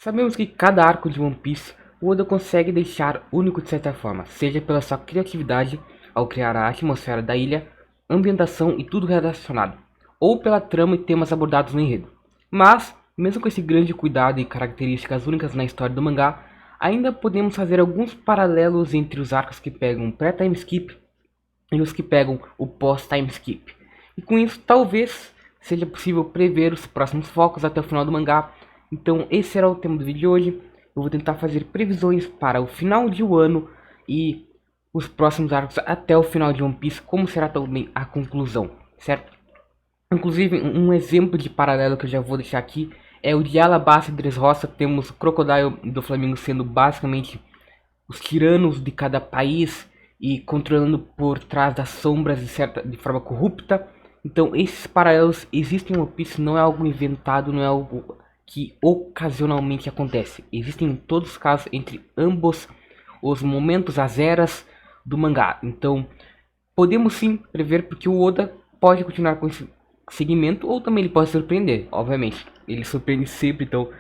Sabemos que cada arco de One Piece, o Oda consegue deixar único de certa forma, seja pela sua criatividade ao criar a atmosfera da ilha, ambientação e tudo relacionado, ou pela trama e temas abordados no enredo. Mas, mesmo com esse grande cuidado e características únicas na história do mangá, ainda podemos fazer alguns paralelos entre os arcos que pegam pré-time skip e os que pegam o pós-time skip. E com isso, talvez seja possível prever os próximos focos até o final do mangá. Então esse será o tema do vídeo de hoje. Eu vou tentar fazer previsões para o final de um ano e os próximos arcos até o final de One Piece, como será também a conclusão, certo? Inclusive, um exemplo de paralelo que eu já vou deixar aqui é o de Alabasta e Dressrosa. Temos o Crocodile do Flamengo sendo basicamente os tiranos de cada país e controlando por trás das sombras de forma corrupta. Então esses paralelos existem em One Piece, não é algo inventado, não é algo que ocasionalmente acontece. Existem em todos os casos entre ambos os momentos, as eras do mangá. Então podemos sim prever, porque o Oda pode continuar com esse segmento, ou também ele pode surpreender, obviamente. Ele surpreende sempre, então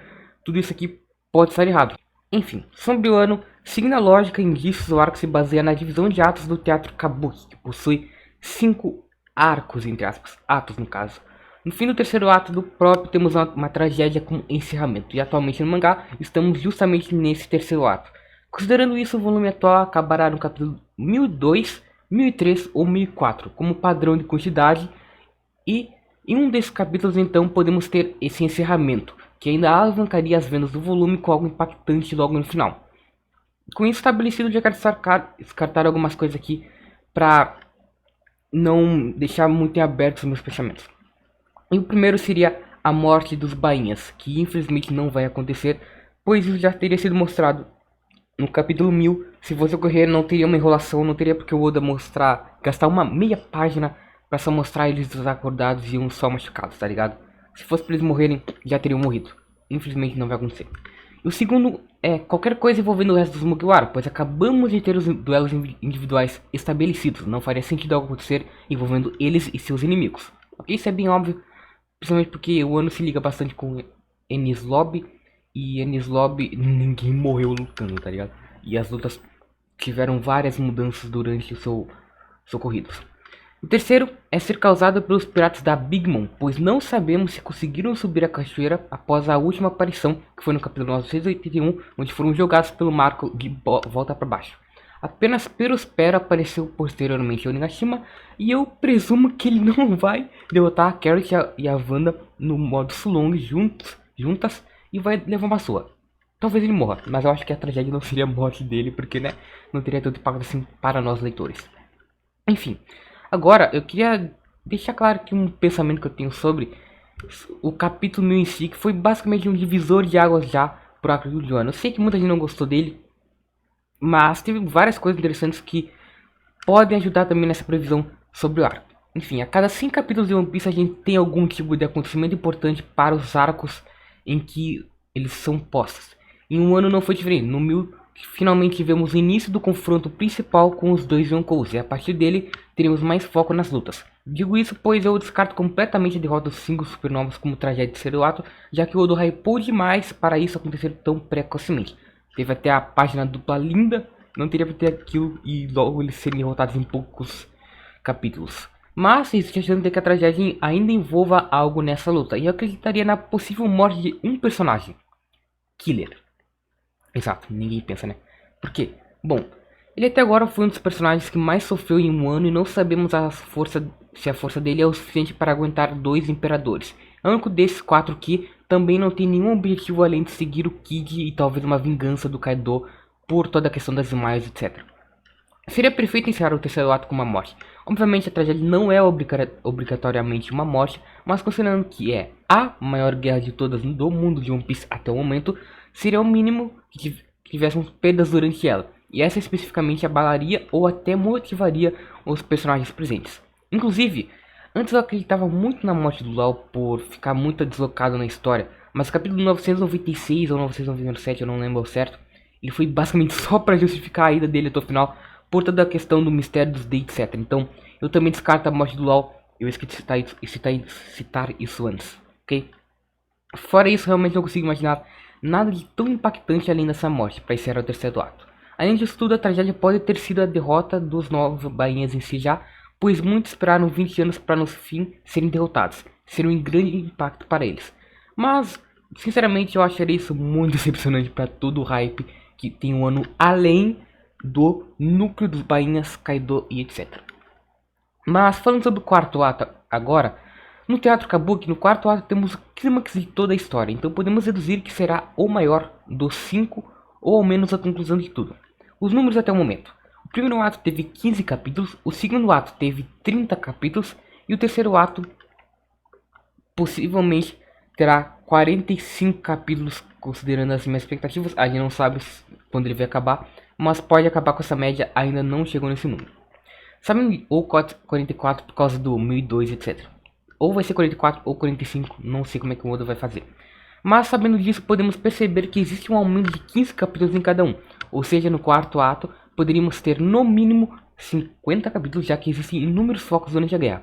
tudo isso aqui pode estar errado. Enfim, sobre o ano, seguindo a lógica e indícios, o arco se baseia na divisão de atos do teatro Kabuki, que possui 5 arcos, entre aspas, atos no caso. No fim do terceiro ato do próprio, temos uma tragédia com encerramento, e atualmente no mangá estamos justamente nesse terceiro ato. Considerando isso, o volume atual acabará no capítulo 1002, 1003 ou 1004, como padrão de quantidade, e em um desses capítulos então podemos ter esse encerramento, que ainda alavancaria as vendas do volume com algo impactante logo no final. Com isso estabelecido, já quero descartar algumas coisas aqui para não deixar muito em aberto os meus pensamentos. E o primeiro seria a morte dos bainhas, que infelizmente não vai acontecer, pois isso já teria sido mostrado no capítulo 1000. Se fosse ocorrer, não teria uma enrolação, não teria porque o Oda gastar uma meia página pra só mostrar eles desacordados e uns só machucados, tá ligado? Se fosse pra eles morrerem, já teriam morrido. Infelizmente não vai acontecer. E o segundo é qualquer coisa envolvendo o resto dos Mugiwara, pois acabamos de ter os duelos individuais estabelecidos. Não faria sentido algo acontecer envolvendo eles e seus inimigos. Ok, isso é bem óbvio, principalmente porque o ano se liga bastante com Enies Lobby. E Enies Lobby, ninguém morreu lutando, tá ligado? E as lutas tiveram várias mudanças durante o seu socorridos. O terceiro é ser causado pelos piratas da Big Mom, pois não sabemos se conseguiram subir a cachoeira após a última aparição, que foi no capítulo 981, onde foram jogados pelo marco de volta para baixo. Apenas Perospero apareceu posteriormente em Onigashima, e eu presumo que ele não vai derrotar a Carrot e a Wanda no modo Sulong juntas e vai levar uma sua. Talvez ele morra, mas eu acho que a tragédia não seria a morte dele, porque né, não teria tanto impacto assim para nós leitores. Enfim, agora eu queria deixar claro que um pensamento que eu tenho sobre o capítulo 1000 em si, que foi basicamente um divisor de águas já pro arco do ano. Eu sei que muita gente não gostou dele, mas teve várias coisas interessantes que podem ajudar também nessa previsão sobre o arco. Enfim, a cada 5 capítulos de One Piece a gente tem algum tipo de acontecimento importante para os arcos em que eles são postos. Em um ano não foi diferente. No 1000 finalmente tivemos o início do confronto principal com os dois Yonkous, e a partir dele teremos mais foco nas lutas. Digo isso pois eu descarto completamente a derrota dos 5 supernovas como tragédia de terceiro ato, já que o Oda hypou demais para isso acontecer tão precocemente. Teve até a página dupla linda, não teria para ter aquilo e logo eles serem derrotados em poucos capítulos. Mas existe a chance de que a tragédia ainda envolva algo nessa luta, e eu acreditaria na possível morte de um personagem. Killer. Exato, ninguém pensa, né? Por quê? Bom, ele até agora foi um dos personagens que mais sofreu em um ano e não sabemos se a força dele é o suficiente para aguentar 2 imperadores. É o único desses 4 que também não tem nenhum objetivo além de seguir o Kid e talvez uma vingança do Kaido por toda a questão das Smiles, etc. Seria perfeito encerrar o terceiro ato com uma morte. Obviamente a tragédia não é obrigatoriamente uma morte, mas considerando que é a maior guerra de todas do mundo de One Piece até o momento, seria o mínimo que tivéssemos perdas durante ela. E essa especificamente abalaria ou até motivaria os personagens presentes. Inclusive, antes eu acreditava muito na morte do Lau por ficar muito deslocado na história, mas o capítulo 996 ou 997, eu não lembro ao certo, ele foi basicamente só para justificar a ida dele até o final, por toda a questão do mistério dos D, etc. Então, eu também descarto a morte do Lau. Eu esqueci de citar isso antes, ok? Fora isso, realmente não consigo imaginar nada de tão impactante além dessa morte para encerrar o terceiro ato. Além disso tudo, a tragédia pode ter sido a derrota dos novos bainhas em si já, pois muitos esperaram 20 anos para no fim serem derrotados. Seria um grande impacto para eles. Mas, sinceramente, eu acharia isso muito decepcionante para todo o hype que tem um ano além do núcleo dos bainhas, Kaido e etc. Mas, falando sobre o quarto ato agora, no Teatro Kabuki, no quarto ato temos o clímax de toda a história, então podemos deduzir que será o maior dos 5, ou ao menos a conclusão de tudo. Os números até o momento. O primeiro ato teve 15 capítulos, o segundo ato teve 30 capítulos, e o terceiro ato possivelmente terá 45 capítulos, considerando as minhas expectativas. A gente não sabe quando ele vai acabar, mas pode acabar com essa média, ainda não chegou nesse número. Sabem, ou 44 por causa do 1002, etc. Ou vai ser 44 ou 45, não sei como é que o Oda vai fazer. Mas sabendo disso, podemos perceber que existe um aumento de 15 capítulos em cada um. Ou seja, no quarto ato, poderíamos ter no mínimo 50 capítulos, já que existem inúmeros focos durante a guerra.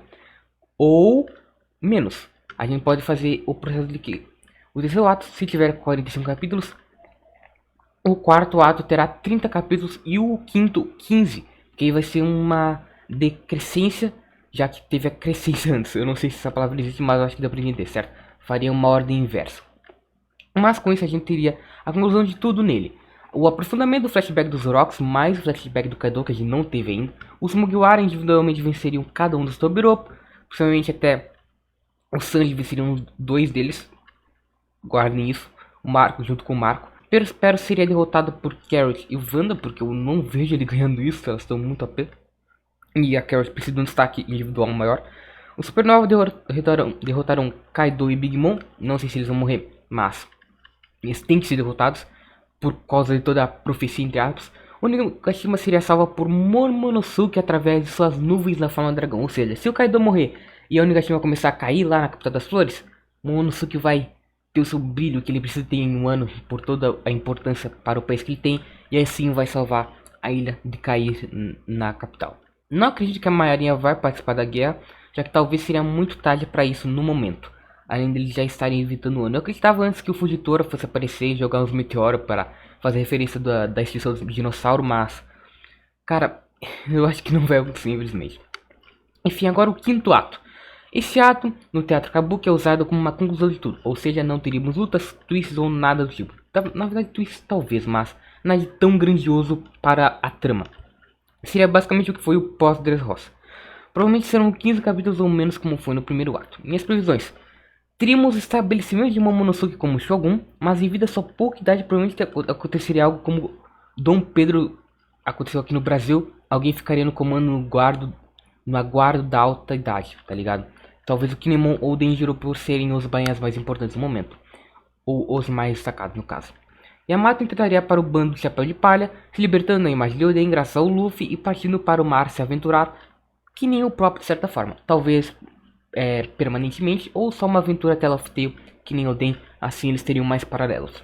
Ou menos. A gente pode fazer o processo de que o terceiro ato, se tiver 45 capítulos, o quarto ato terá 30 capítulos e o quinto 15. Que aí vai ser uma decrescência, já que teve a crescência antes. Eu não sei se essa palavra existe, mas eu acho que dá pra entender, certo? Faria uma ordem inversa. Mas com isso a gente teria a conclusão de tudo nele. O aprofundamento do flashback dos Rocks, mais o flashback do Kaido, que a gente não teve ainda. Os Mugiwara individualmente venceriam cada um dos Tobirô. Possivelmente até o Sanji venceriam 2 deles. Guardem isso. O Marco junto com o Marco. Espero seria derrotado por Carrot e o Wanda, porque eu não vejo ele ganhando isso. Elas estão muito AP. E a Carrot precisa de um destaque individual maior. Os Supernova derrotaram Kaido e Big Mom. Não sei se eles vão morrer, mas eles têm que ser derrotados por causa de toda a profecia entre aspas. O Onigashima seria salva por Momonosuke através de suas nuvens na forma do dragão. Ou seja, se o Kaido morrer e a Onigashima começar a cair lá na capital das flores, Momonosuke vai ter o seu brilho que ele precisa ter em um ano por toda a importância para o país que ele tem. E assim vai salvar a ilha de cair na capital. Não acredito que a maioria vai participar da guerra, já que talvez seria muito tarde para isso no momento. Além deles já estarem evitando o ano. Eu acreditava antes que o Fugitora fosse aparecer e jogar uns meteoros para fazer referência da extinção do dinossauro, mas... cara, eu acho que não vai acontecer, infelizmente. Enfim, agora o quinto ato. Esse ato, no Teatro Kabuki, é usado como uma conclusão de tudo. Ou seja, não teríamos lutas, twists ou nada do tipo. Na verdade, twists talvez, mas nada tão grandioso para a trama. Seria basicamente o que foi o pós-Dressrosa. Provavelmente serão 15 capítulos ou menos como foi no primeiro ato. Minhas previsões. Teríamos o estabelecimento de Momonosuke como Shogun, mas em vida só pouca idade provavelmente aconteceria algo como Dom Pedro aconteceu aqui no Brasil. Alguém ficaria no comando no aguardo da alta idade, tá ligado? Talvez o Kinemon ou o Denjiro por serem os bainhas mais importantes no momento. Ou os mais destacados no caso. Yamato entraria para o bando do Chapéu de Palha, se libertando da imagem de Oden graças ao Luffy e partindo para o mar se aventurar, que nem o próprio de certa forma. Talvez permanentemente ou só uma aventura Tale of Tale, que nem Oden, assim eles teriam mais paralelos.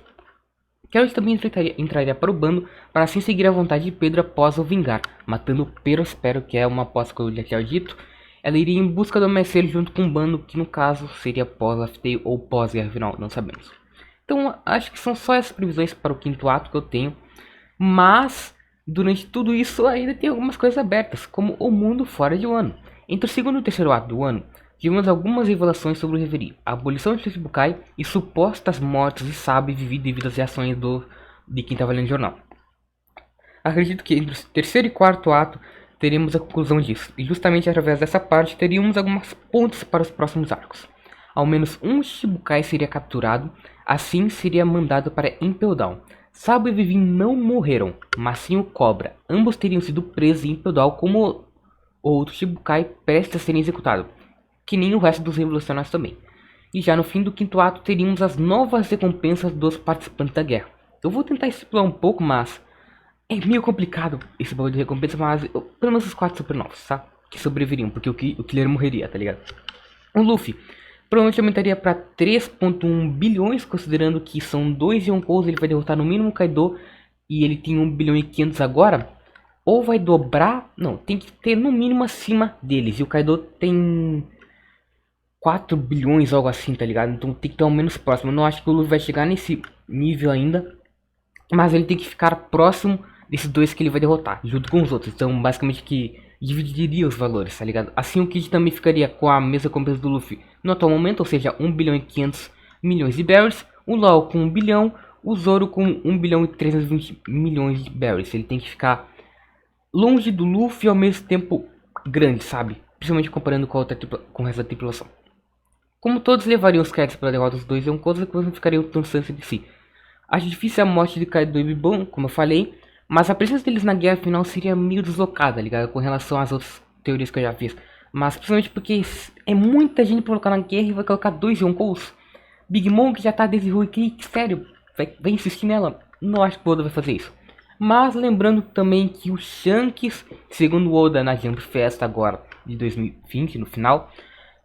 Carrot também entraria para o bando para assim seguir a vontade de Pedro após o vingar, matando Perospero, que é uma aposta que eu já tinha dito. Ela iria em busca do Messeiro junto com um bando que no caso seria pós-Laugh Tale ou pós-guerra final, não sabemos. Então acho que são só essas previsões para o quinto ato que eu tenho, mas durante tudo isso ainda tem algumas coisas abertas, como o mundo fora de Wano. Entre o segundo e o terceiro ato do ano, tivemos algumas revelações sobre o Reverie, a abolição de Shichibukai e supostas mortes de Sabe devido às reações de quem estava lendo o jornal. Acredito que entre o terceiro e quarto ato teremos a conclusão disso, e justamente através dessa parte teríamos algumas pontes para os próximos arcos. Ao menos um Shichibukai seria capturado, assim seria mandado para Impel Down. Sabo e Vivi não morreram, mas sim o Cobra. Ambos teriam sido presos em Impel Down como o outro Shichibukai prestes a serem executado, que nem o resto dos revolucionários também. E já no fim do quinto ato teríamos as novas recompensas dos participantes da guerra. Eu vou tentar explorar um pouco, mas é meio complicado esse bagulho de recompensa, mas pelo menos os 4 supernovos, tá? Que sobreviveriam, porque o Killer morreria, tá ligado? O Luffy provavelmente aumentaria para 3.1 bilhões, considerando que são 2 Yonkous, ele vai derrotar no mínimo o Kaido, e ele tem 1 bilhão e 500 agora. Ou vai dobrar, não, tem que ter no mínimo acima deles, e o Kaido tem 4 bilhões, algo assim, tá ligado? Então tem que ter ao menos próximo. Eu não acho que o Luffy vai chegar nível ainda, mas ele tem que ficar próximo desses dois que ele vai derrotar, junto com os outros. Então, basicamente, que dividiria os valores, tá ligado? Assim, o Kid também ficaria com a mesma recompensa do Luffy no atual momento, ou seja, 1 bilhão e 500 milhões de berries. O Law com 1 bilhão, o Zoro com 1 bilhão e 320 milhões de berries. Ele tem que ficar longe do Luffy e ao mesmo tempo grande, sabe? Principalmente comparando com, com o resto da tripulação. Como todos levariam os créditos pela derrota dos dois Yonkous, que não ficariam tão distantes de si. Acho difícil a morte de Kaido e Bibon, como eu falei, mas a presença deles na guerra final seria meio deslocada, ligado? Com relação às outras teorias que eu já fiz. Mas principalmente porque é muita gente pra colocar na guerra e vai colocar dois Yonkous. Big Mom que já tá desde Whole Cake, sério, vai insistir nela? Não acho que o Oda vai fazer isso. Mas lembrando também que o Shanks, segundo o Oda na Jump Fest agora de 2020, no final,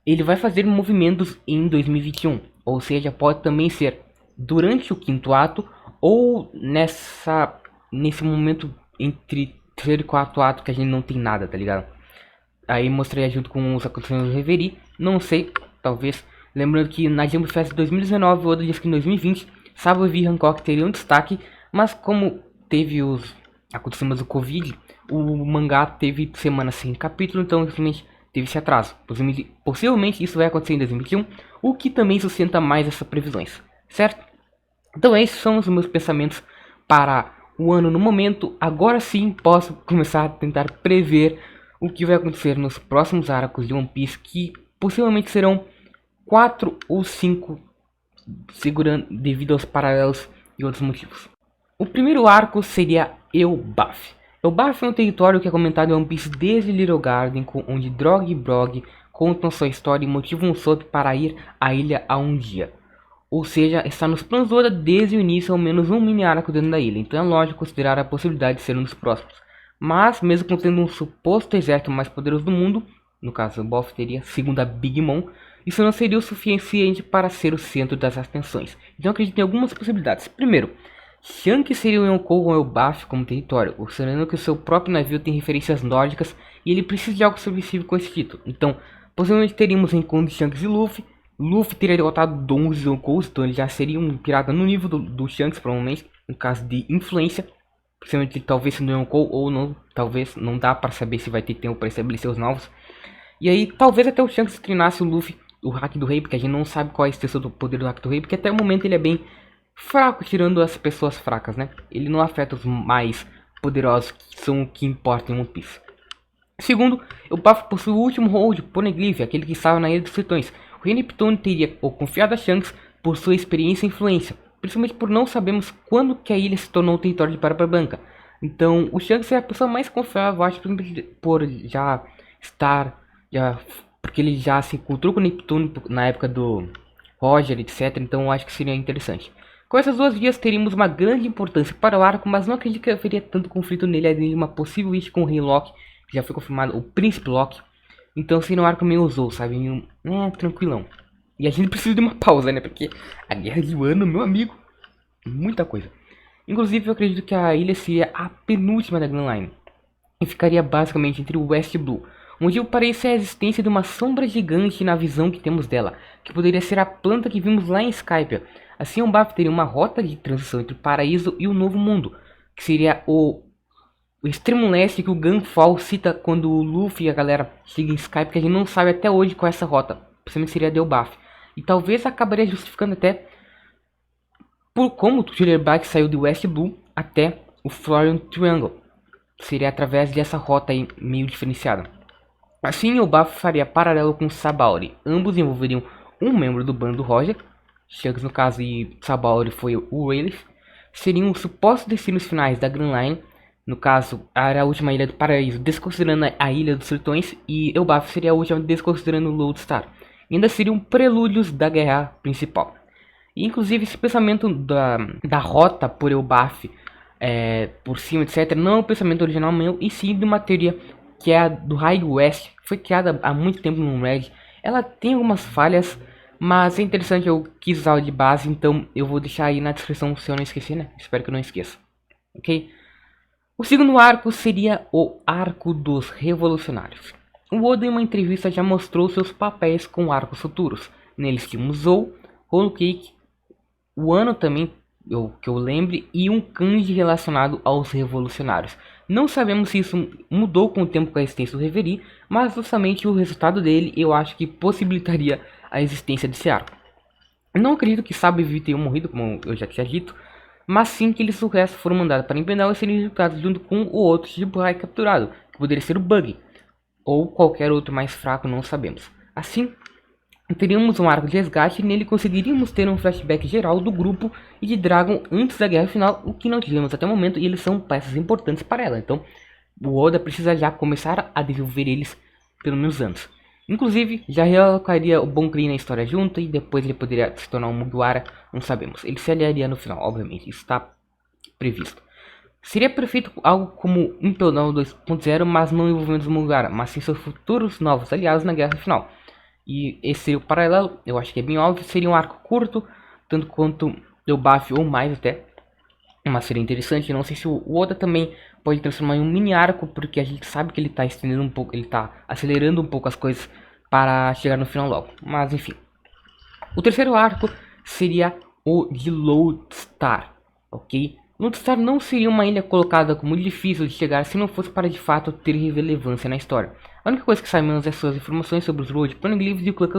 ele vai fazer movimentos em 2021. Ou seja, pode também ser durante o quinto ato ou nesse momento entre terceiro e quarto ato que a gente não tem nada, tá ligado? Aí mostrei junto com os acontecimentos do Reverie, não sei, talvez. Lembrando que na Jump Fest 2019, o Oda disse que em 2020 Sabo e Hancock teriam destaque, mas como teve os acontecimentos do Covid, o mangá teve semanas sem capítulo, então simplesmente teve esse atraso. Possivelmente isso vai acontecer em 2021, o que também sustenta mais essas previsões, certo? Então esses são os meus pensamentos para o ano no momento. Agora sim posso começar a tentar prever o que vai acontecer nos próximos arcos de One Piece, que possivelmente serão 4 ou 5, segurando devido aos paralelos e outros motivos. O primeiro arco seria Elbaf. Elbaf é um território que é comentado em One Piece desde Little Garden, onde Drog e Brog contam sua história e motivam o Sop para ir à ilha a um dia. Ou seja, está nos planos do Oda desde o início ao menos um mini arco dentro da ilha, então é lógico considerar a possibilidade de ser um dos próximos. Mas, mesmo contendo um suposto exército mais poderoso do mundo, no caso o Boff teria, segundo a Big Mom, isso não seria o suficiente para ser o centro das atenções. Então acredito em algumas possibilidades. Primeiro, Shanks seria um Yonkou com Elbaf como território, considerando que o seu próprio navio tem referências nórdicas e ele precisa de algo subversivo com esse título. Então, possivelmente teríamos um encontro de Shanks e Luffy. Luffy teria derrotado 11 Yonkous, então ele já seria um pirata no nível do Shanks, provavelmente, no caso de influência. Principalmente talvez sendo Yonkou ou não, talvez, não dá para saber se vai ter tempo para estabelecer os novos. E aí, talvez até o Shanks treinasse o Luffy, o Hack do Rei, porque a gente não sabe qual é a extensão do poder do Hack do Rei, porque até o momento ele é bem fraco, tirando as pessoas fracas, né? Ele não afeta os mais poderosos, que são o que importa em One Piece. Segundo, o Puff possui o último hold, Poneglyph, aquele que estava na Ilha dos Tritões. O Rei Neptune teria confiado a Shanks por sua experiência e influência, principalmente por não sabemos quando que a ilha se tornou um território de Barba Branca. Então, o Shanks é a pessoa mais confiável, acho, por já estar, porque ele já se encontrou com o Neptune na época do Roger, etc. Então, eu acho que seria interessante. Com essas duas vias teríamos uma grande importância para o arco, mas não acredito que haveria tanto conflito nele além de uma possível issue com o Rei Loki, que já foi confirmado, o Príncipe Loki. Então seria um arco meio usou, sabe? Tranquilão. E a gente precisa de uma pausa, né? Porque a Guerra de Wano, meu amigo, muita coisa. Inclusive eu acredito que a ilha seria a penúltima da Grand Line. E ficaria basicamente entre o West e Blue. O motivo para isso é a existência de uma sombra gigante na visão que temos dela, que poderia ser a planta que vimos lá em Skypiea. Assim, o Baf teria uma rota de transição entre o paraíso e o novo mundo, que seria o extremo leste que o Gunfall cita quando o Luffy e a galera chegam em Skype, que a gente não sabe até hoje qual é essa rota. Principalmente seria Delbaf. E talvez acabaria justificando até por como o Thriller Bark saiu de West Blue até o Florian Triangle. Seria através dessa rota aí meio diferenciada. Assim, o Baf faria paralelo com Sabaody. Ambos envolveriam um membro do bando Roger, Shanks no caso e Sabaody foi o Rayleigh. Seriam os supostos destinos finais da Grand Line. No caso, era a última ilha do paraíso, desconsiderando a ilha dos Tritões, e Elbaf seria a última, desconsiderando o Lodestar. Ainda seriam prelúdios da guerra principal. E, inclusive, esse pensamento da rota por Elbaf, por cima, etc., não é um pensamento original meu, e sim de uma teoria que é a do Raio West, foi criada há muito tempo no Red. Ela tem algumas falhas, mas é interessante, eu quis usar de base, então eu vou deixar aí na descrição se eu não esquecer, né? Espero que eu não esqueça. Ok? O segundo arco seria o Arco dos Revolucionários. O Oda em uma entrevista já mostrou seus papéis com arcos futuros. Neles tínhamos Zou, Whole Cake, o Ano também que eu lembre, e um kanji relacionado aos revolucionários. Não sabemos se isso mudou com o tempo com a existência do Reverie, mas justamente o resultado dele eu acho que possibilitaria a existência desse arco. Não acredito que Sabo e Vivi tenham morrido, como eu já tinha dito, mas sim que eles o resto foram mandados para Imperial e serem executados junto com o outro Shiburai capturado, que poderia ser o Bug, ou qualquer outro mais fraco, não sabemos. Assim, teríamos um arco de resgate e nele conseguiríamos ter um flashback geral do grupo e de Dragon antes da guerra final, o que não tivemos até o momento, e eles são peças importantes para ela. Então, o Oda precisa já começar a desenvolver eles pelo menos antes. Inclusive, já realocaria o Bon Kree na história junto e depois ele poderia se tornar um Mugiwara, não sabemos. Ele se aliaria no final, obviamente, isso está previsto. Seria perfeito algo como Impel Down 2.0, mas não envolvendo os Mugiwara, mas sim seus futuros novos aliados na guerra final. E esse seria o paralelo, eu acho que é bem óbvio, seria um arco curto, tanto quanto o Buff ou mais até. Mas seria interessante, não sei se o Oda também pode transformar em um mini arco, porque a gente sabe que ele está estendendo um pouco, ele está acelerando um pouco as coisas para chegar no final logo. Mas enfim. O terceiro arco seria o de Lodestar, ok? Lodestar não seria uma ilha colocada como difícil de chegar se não fosse para de fato ter relevância na história. A única coisa que sabemos é suas informações sobre os Road, Poneglyphs e o Clan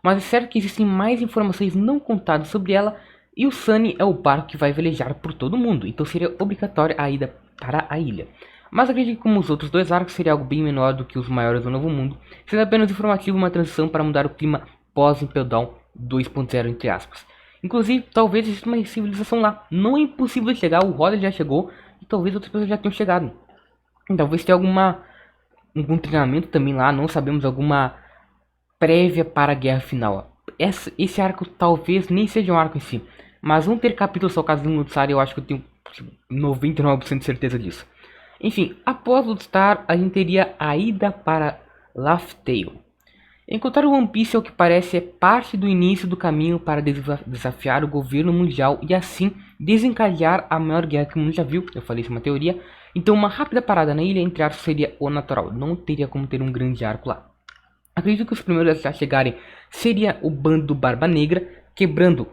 mas é certo que existem mais informações não contadas sobre ela, e o Sunny é o barco que vai velejar por todo o mundo, então seria obrigatória a ida para a ilha. Mas acredito que como os outros dois arcos seria algo bem menor do que os maiores do Novo Mundo, sendo apenas informativo uma transição para mudar o clima pós-Impel Down 2.0 entre aspas. Inclusive, talvez exista uma civilização lá. Não é impossível de chegar, o Roller já chegou e talvez outras pessoas já tenham chegado. E talvez tenha algum treinamento também lá, não sabemos, alguma prévia para a guerra final. Esse arco talvez nem seja um arco em si, mas vão ter capítulos só caso do Lodestar, eu acho que eu tenho 99% de certeza disso. Enfim, após Lodestar, a gente teria a ida para Laugh Tale. Encontrar o One Piece, ao que parece, é parte do início do caminho para desafiar o governo mundial e assim desencadear a maior guerra que o mundo já viu. Eu falei isso é uma teoria. Então uma rápida parada na ilha entre arcos seria o natural. Não teria como ter um grande arco lá. Acredito que os primeiros a chegarem seria o bando do Barba Negra, quebrando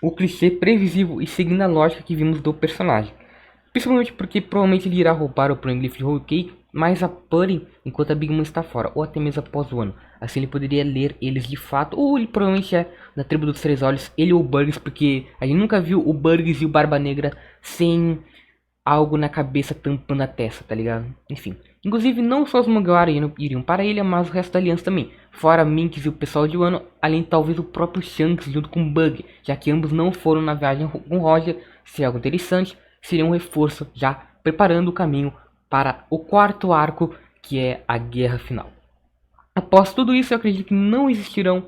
o clichê previsível e seguindo a lógica que vimos do personagem. Principalmente porque provavelmente ele irá roubar o Poneglyph de Whole Cake, mas a Pudding enquanto a Big Mom está fora, ou até mesmo após o ano. Assim ele poderia ler eles de fato, ou ele provavelmente é da tribo dos Três Olhos, ele ou o Burgs, porque a gente nunca viu o Burgs e o Barba Negra sem algo na cabeça tampando a testa, tá ligado? Enfim. Inclusive não só os Mugiwara iriam para a ilha, mas o resto da aliança também. Fora Minks e o pessoal de Wano, além de talvez o próprio Shanks junto com o Bug, já que ambos não foram na viagem com Roger, se é algo interessante, seria um reforço já preparando o caminho para o quarto arco, que é a guerra final. Após tudo isso, eu acredito que não existirão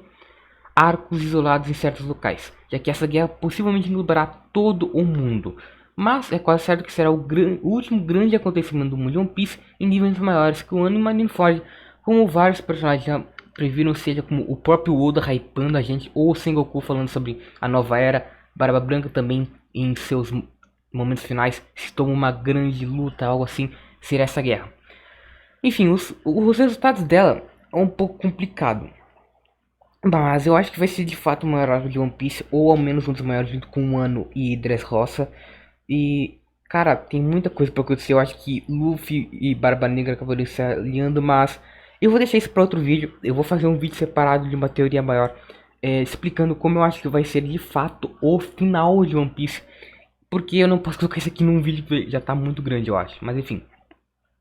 arcos isolados em certos locais, já que essa guerra possivelmente englobará todo o mundo. Mas é quase certo que será o último grande acontecimento do mundo de One Piece em níveis maiores que o ano em Marineford, como vários personagens já previram, seja como o próprio Oda hypando a gente, ou o Sengoku falando sobre a nova era, Barba Branca também em seus momentos finais, se toma uma grande luta, algo assim, será essa guerra. Enfim, os resultados dela é um pouco complicado, mas eu acho que vai ser de fato o maior arco de One Piece, ou ao menos um dos maiores junto com Wano e Dressrosa. E, cara, tem muita coisa pra acontecer. Eu acho que Luffy e Barba Negra acabaram se alinhando, mas eu vou deixar isso para outro vídeo. Eu vou fazer um vídeo separado de uma teoria maior, explicando como eu acho que vai ser de fato o final de One Piece. Porque eu não posso colocar isso aqui num vídeo que já tá muito grande, eu acho. Mas enfim.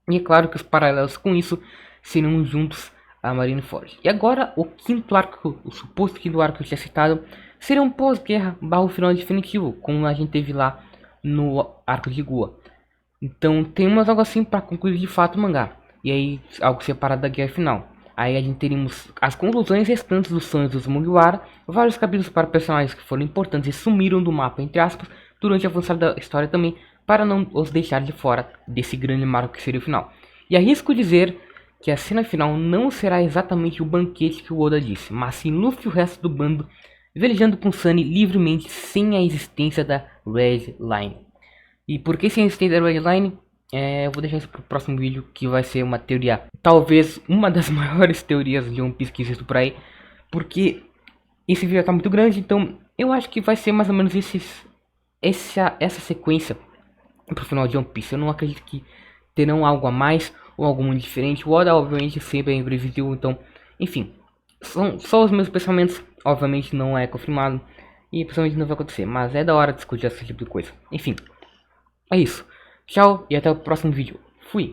E é claro que os paralelos com isso serão juntos a Marineford. E agora o quinto arco, o suposto quinto arco que eu tinha citado, será um pós-guerra barra final definitivo, como a gente teve lá no arco de Gua. Então temos algo assim para concluir de fato o mangá. E aí algo separado da guerra final. Aí a gente teríamos as conclusões restantes dos sonhos dos Mugiwara, vários capítulos para personagens que foram importantes e sumiram do mapa, entre aspas, durante a avançada da história também, para não os deixar de fora desse grande marco que seria o final. E arrisco dizer que a cena final não será exatamente o banquete que o Oda disse, mas sim Luffy e o resto do bando velejando com Sunny livremente sem a existência da Red Line. E por que sem a existência da Red Line? Eu vou deixar isso para o próximo vídeo, que vai ser uma teoria, talvez uma das maiores teorias de One Piece que existe por aí, porque esse vídeo já tá muito grande, então eu acho que vai ser mais ou menos esses essa sequência pro final de One Piece. Eu não acredito que terão algo a mais ou algo muito diferente. O Oda, obviamente, sempre é imprevisível, então, enfim, são só os meus pensamentos. Obviamente não é confirmado e principalmente não vai acontecer, mas é da hora discutir esse tipo de coisa. Enfim, é isso. Tchau e até o próximo vídeo. Fui!